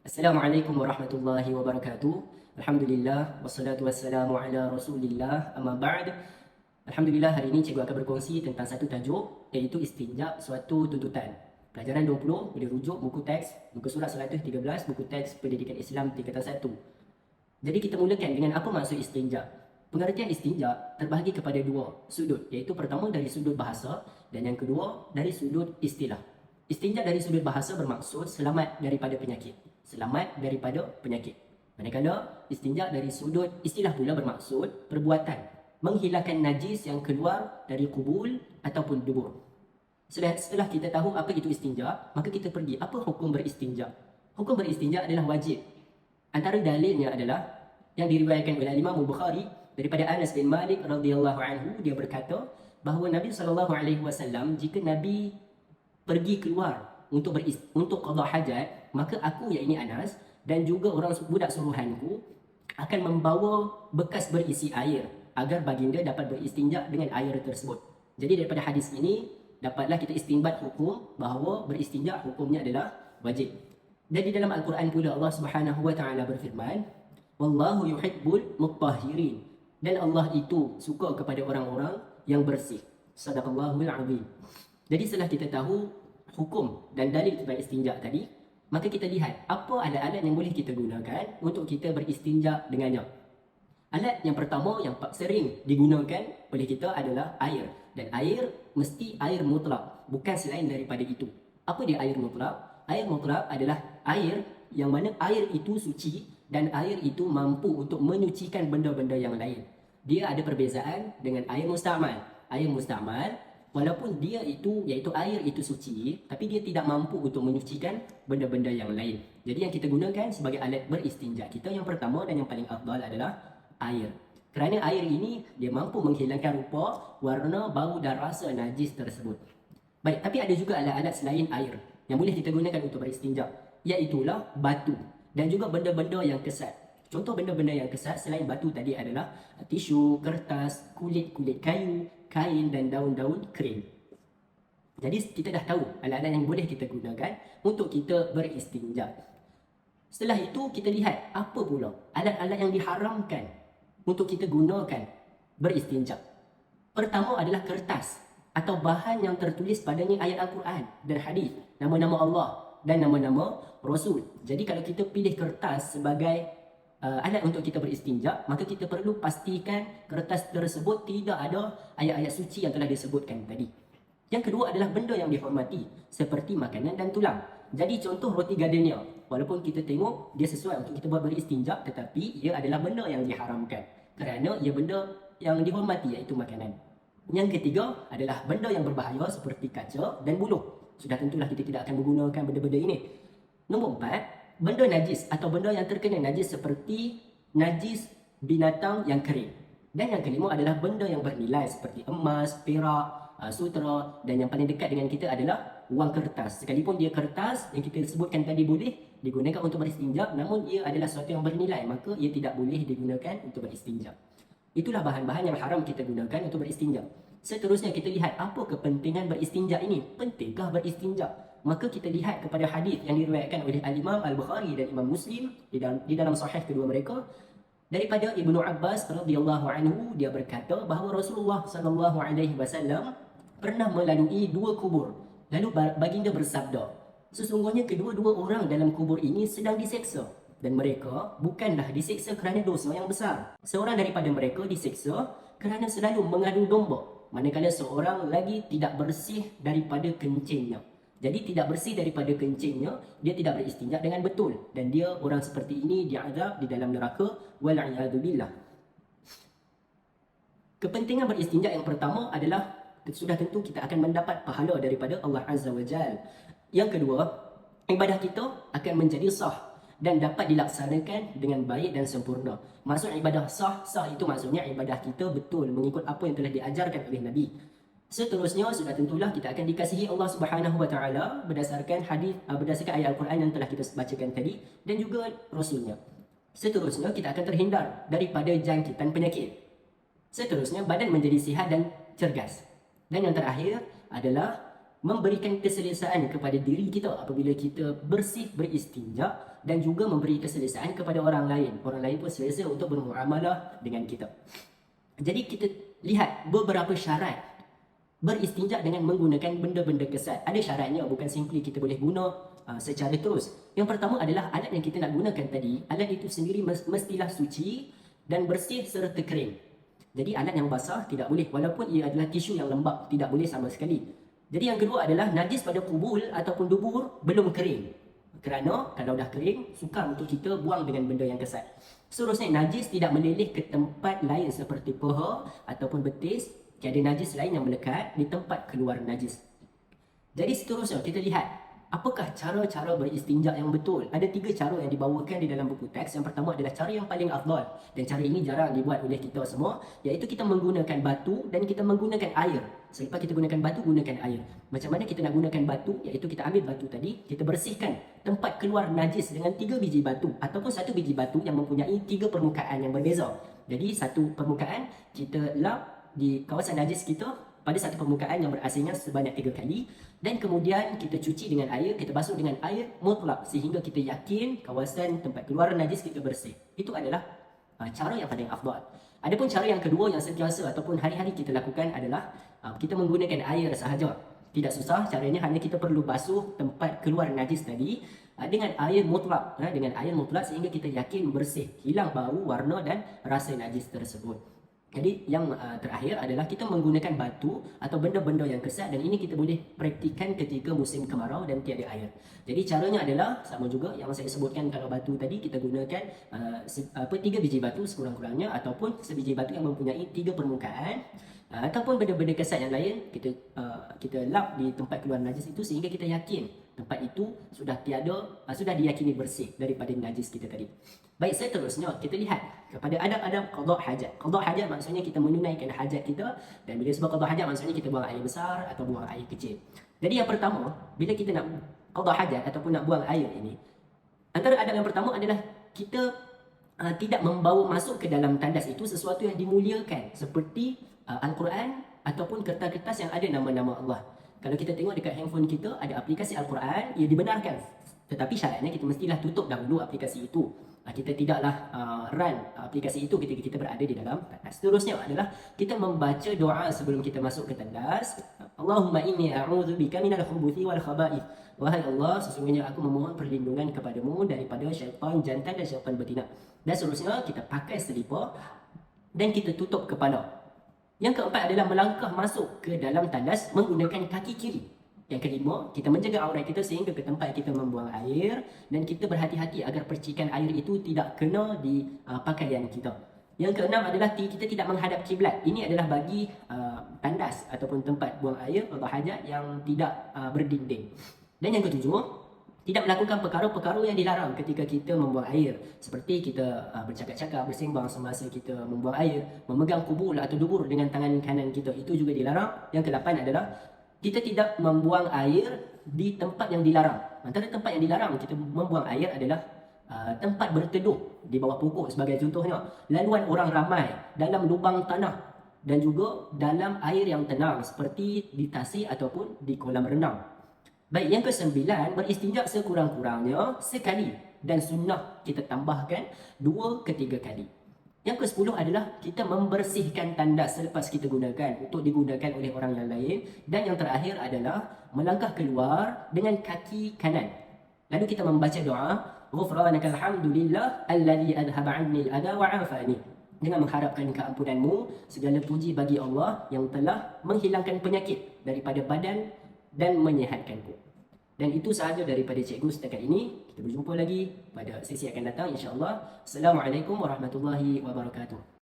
Assalamualaikum warahmatullahi wabarakatuh. Alhamdulillah wassalatu wassalamu ala Rasulillah. Amma ba'd. Alhamdulillah, hari ini cikgu akan berkongsi tentang satu tajuk, iaitu istinja suatu tuntutan. Pelajaran 20 boleh rujuk buku teks muka surat 113, buku teks Pendidikan Islam tingkatan 1. Jadi kita mulakan dengan apa maksud istinja. Pengertian istinja terbahagi kepada dua sudut, iaitu pertama dari sudut bahasa dan yang kedua dari sudut istilah. Istinja dari sudut bahasa bermaksud selamat daripada penyakit. Selamat daripada penyakit. Manakala istinja dari sudut istilah pula bermaksud perbuatan menghilangkan najis yang keluar dari kubul ataupun dubur. Setelah kita tahu apa itu istinja, maka kita pergi apa hukum beristinja. Hukum beristinja adalah wajib. Antara dalilnya adalah yang diriwayatkan oleh Imam Bukhari daripada Anas bin Malik radhiyallahu anhu, dia berkata bahawa Nabi SAW, jika Nabi pergi keluar untuk qada hajat, maka aku, iaitu Anas, dan juga orang budak suruhanku akan membawa bekas berisi air agar baginda dapat beristinja dengan air tersebut. Jadi daripada hadis ini dapatlah kita istinbat hukum bahawa beristinja hukumnya adalah wajib. Dan di dalam Al-Quran pula Allah Subhanahu wa taala berfirman, "Wallahu yuhibbul mutahhirin." Dan Allah itu suka kepada orang-orang yang bersih. Sadaqallahul azim. Jadi setelah kita tahu hukum dan dalil tentang istinja tadi, maka kita lihat apa alat-alat yang boleh kita gunakan untuk kita beristinja dengannya. Alat yang pertama yang sering digunakan oleh kita adalah air. Dan air mesti air mutlak, bukan selain daripada itu. Apa dia air mutlak? Air mutlak adalah air yang mana air itu suci dan air itu mampu untuk menyucikan benda-benda yang lain. Dia ada perbezaan dengan air musta'mal. Air musta'mal, walaupun dia itu, iaitu air itu suci, tapi dia tidak mampu untuk menyucikan benda-benda yang lain. Jadi yang kita gunakan sebagai alat beristinja kita yang pertama dan yang paling afdal adalah air. Kerana air ini dia mampu menghilangkan rupa, warna, bau dan rasa najis tersebut. Baik, tapi ada juga alat-alat selain air yang boleh kita gunakan untuk beristinja, iaitulah batu dan juga benda-benda yang kesat. Contoh benda-benda yang kesat selain batu tadi adalah tisu, kertas, kulit-kulit kayu, kain dan daun-daun kering. Jadi kita dah tahu alat-alat yang boleh kita gunakan untuk kita beristinja. Setelah itu kita lihat apa pula alat-alat yang diharamkan untuk kita gunakan beristinja. Pertama adalah kertas atau bahan yang tertulis padanya ayat Al-Quran dan hadis, nama-nama Allah dan nama-nama Rasul. Jadi kalau kita pilih kertas sebagai alat untuk kita beristinja, maka kita perlu pastikan kertas tersebut tidak ada ayat-ayat suci yang telah disebutkan tadi. Yang kedua adalah benda yang dihormati seperti makanan dan tulang. Jadi contoh roti gardenia, walaupun kita tengok dia sesuai untuk kita buat beristinja, tetapi ia adalah benda yang diharamkan kerana ia benda yang dihormati, iaitu makanan. Yang ketiga adalah benda yang berbahaya seperti kaca dan buluh. Sudah tentulah kita tidak akan menggunakan benda-benda ini. Nombor 4, benda najis atau benda yang terkena najis seperti najis binatang yang kering. Dan yang kelima adalah benda yang bernilai seperti emas, perak, sutra, dan yang paling dekat dengan kita adalah wang kertas. Sekalipun dia kertas yang kita sebutkan tadi boleh digunakan untuk beristinja, namun ia adalah sesuatu yang bernilai, maka ia tidak boleh digunakan untuk beristinja. Itulah bahan-bahan yang haram kita gunakan untuk beristinja. Seterusnya kita lihat apa kepentingan beristinja ini. Pentingkah beristinja? Maka kita lihat kepada hadis yang diriwayatkan oleh Al-Imam Al-Bukhari dan Imam Muslim di dalam sahih kedua mereka. Daripada Ibnu Abbas radhiyallahu anhu, dia berkata bahawa Rasulullah sallallahu alaihi wasallam pernah melalui dua kubur. Lalu baginda bersabda, sesungguhnya kedua-dua orang dalam kubur ini sedang diseksa. Dan mereka bukanlah diseksa kerana dosa yang besar. Seorang daripada mereka diseksa kerana selalu mengadu domba, manakala seorang lagi tidak bersih daripada kencingnya. Jadi tidak bersih daripada kencingnya, dia tidak beristinja dengan betul. Dan dia, orang seperti ini, diazab di dalam neraka. Wal'iyadzubillah. Kepentingan beristinja yang pertama adalah, sudah tentu kita akan mendapat pahala daripada Allah Azza wa Jal. Yang kedua, ibadah kita akan menjadi sah dan dapat dilaksanakan dengan baik dan sempurna. Maksud ibadah sah itu maksudnya ibadah kita betul mengikut apa yang telah diajarkan oleh Nabi. Seterusnya sudah tentulah kita akan dikasihi Allah Subhanahu wa taala berdasarkan hadis, berdasarkan ayat Al-Quran yang telah kita bacakan tadi dan juga Rasulnya. Seterusnya kita akan terhindar daripada jangkitan penyakit. Seterusnya badan menjadi sihat dan cergas. Dan yang terakhir adalah memberikan keselesaan kepada diri kita apabila kita bersih beristinja dan juga memberi keselesaan kepada orang lain. Orang lain pun selesa untuk bermuamalah dengan kita. Jadi kita lihat beberapa syarat beristinja dengan menggunakan benda-benda kesat. Ada syaratnya, bukan simply kita boleh guna secara terus. Yang pertama adalah alat yang kita nak gunakan tadi, alat itu sendiri mestilah suci dan bersih serta kering. Jadi alat yang basah tidak boleh, walaupun ia adalah tisu yang lembap, tidak boleh sama sekali. Jadi yang kedua adalah najis pada kubul ataupun dubur belum kering. Kerana kalau dah kering, sukar untuk kita buang dengan benda yang kesat. Seterusnya, najis tidak meleleh ke tempat lain seperti peha ataupun betis. Tiada najis lain yang melekat di tempat keluar najis. Jadi seterusnya, kita lihat apakah cara-cara beristinja yang betul. Ada 3 cara yang dibawakan di dalam buku teks. Yang pertama adalah cara yang paling afdal. Dan cara ini jarang dibuat oleh kita semua. Iaitu kita menggunakan batu dan kita menggunakan air. Selepas kita gunakan batu, gunakan air. Macam mana kita nak gunakan batu? Iaitu kita ambil batu tadi, kita bersihkan tempat keluar najis dengan 3 biji batu. Ataupun 1 biji batu yang mempunyai 3 permukaan yang berbeza. Jadi satu permukaan kita lap di kawasan najis kita pada satu permukaan yang berasingnya sebanyak 3 kali. Dan kemudian kita cuci dengan air, kita basuh dengan air mutlak sehingga kita yakin kawasan tempat keluar najis kita bersih. Itu adalah cara yang paling afdal. Adapun cara yang kedua yang sentiasa ataupun hari-hari kita lakukan adalah kita menggunakan air sahaja. Tidak susah, caranya hanya kita perlu basuh tempat keluar najis tadi dengan air mutlak, dengan air mutlak sehingga kita yakin bersih, hilang bau, warna dan rasa najis tersebut. Jadi yang terakhir adalah kita menggunakan batu atau benda-benda yang kesat, dan ini kita boleh praktikan ketika musim kemarau dan tiada air. Jadi caranya adalah sama juga yang saya sebutkan. Kalau batu tadi kita gunakan 3 biji batu sekurang-kurangnya, ataupun sebiji batu yang mempunyai 3 permukaan, ataupun benda-benda kesat yang lain kita lap di tempat keluar najis itu sehingga kita yakin tempat itu sudah diyakini bersih daripada najis kita tadi. Baik, seterusnya kita lihat kepada adab-adab qada hajat. Qada hajat maksudnya kita menunaikan hajat kita, dan bila sebab qada hajat maksudnya kita buang air besar atau buang air kecil. Jadi yang pertama, bila kita nak qada hajat ataupun nak buang air ini, antara adab yang pertama adalah kita tidak membawa masuk ke dalam tandas itu sesuatu yang dimuliakan seperti Al-Quran ataupun kertas-kertas yang ada nama-nama Allah. Kalau kita tengok dekat handphone kita ada aplikasi Al-Quran, ia dibenarkan. Tetapi syaratnya kita mestilah tutup dahulu aplikasi itu. Kita tidaklah run aplikasi itu ketika kita berada di dalam tandas. Seterusnya adalah kita membaca doa sebelum kita masuk ke tandas. Allahumma inni a'udzubika minal khubuthi wal khaba'ith. Wahai Allah, sesungguhnya aku memohon perlindungan kepadamu daripada syaitan jantan dan syaitan betina. Dan seterusnya kita pakai selipar dan kita tutup kepala. Yang keempat adalah melangkah masuk ke dalam tandas menggunakan kaki kiri. Yang kelima, kita menjaga aurat kita sehingga ke tempat kita membuang air, dan kita berhati-hati agar percikan air itu tidak kena di pakaian kita. Yang keenam adalah kita tidak menghadap kiblat. Ini adalah bagi tandas ataupun tempat buang air atau hajat yang tidak berdinding. Dan yang ketujuh, tidak melakukan perkara-perkara yang dilarang ketika kita membuang air. Seperti kita bercakap-cakap, bersembang semasa kita membuang air, memegang kubul atau dubur dengan tangan kanan kita, itu juga dilarang. Yang ke-8 adalah kita tidak membuang air di tempat yang dilarang. Antara tempat yang dilarang kita membuang air adalah tempat berteduh di bawah pokok sebagai contohnya, laluan orang ramai, dalam lubang tanah, dan juga dalam air yang tenang seperti di tasik ataupun di kolam renang. Baik, yang ke-9, beristinja sekurang-kurangnya sekali, dan sunnah kita tambahkan 2 ke 3 kali. Yang ke-10 adalah kita membersihkan tandas selepas kita gunakan untuk digunakan oleh orang yang lain. Dan yang terakhir adalah melangkah keluar dengan kaki kanan. Lalu kita membaca doa, Ghufranaka alhamdulillah alladhi adhaba anni al-adha wa afani. Dengan mengharapkan keampunanmu, segala puji bagi Allah yang telah menghilangkan penyakit daripada badan dan menyihatkanku. Dan itu sahaja daripada cikgu setakat ini. Kita berjumpa lagi pada sesi akan datang insya-Allah. Assalamualaikum warahmatullahi wabarakatuh.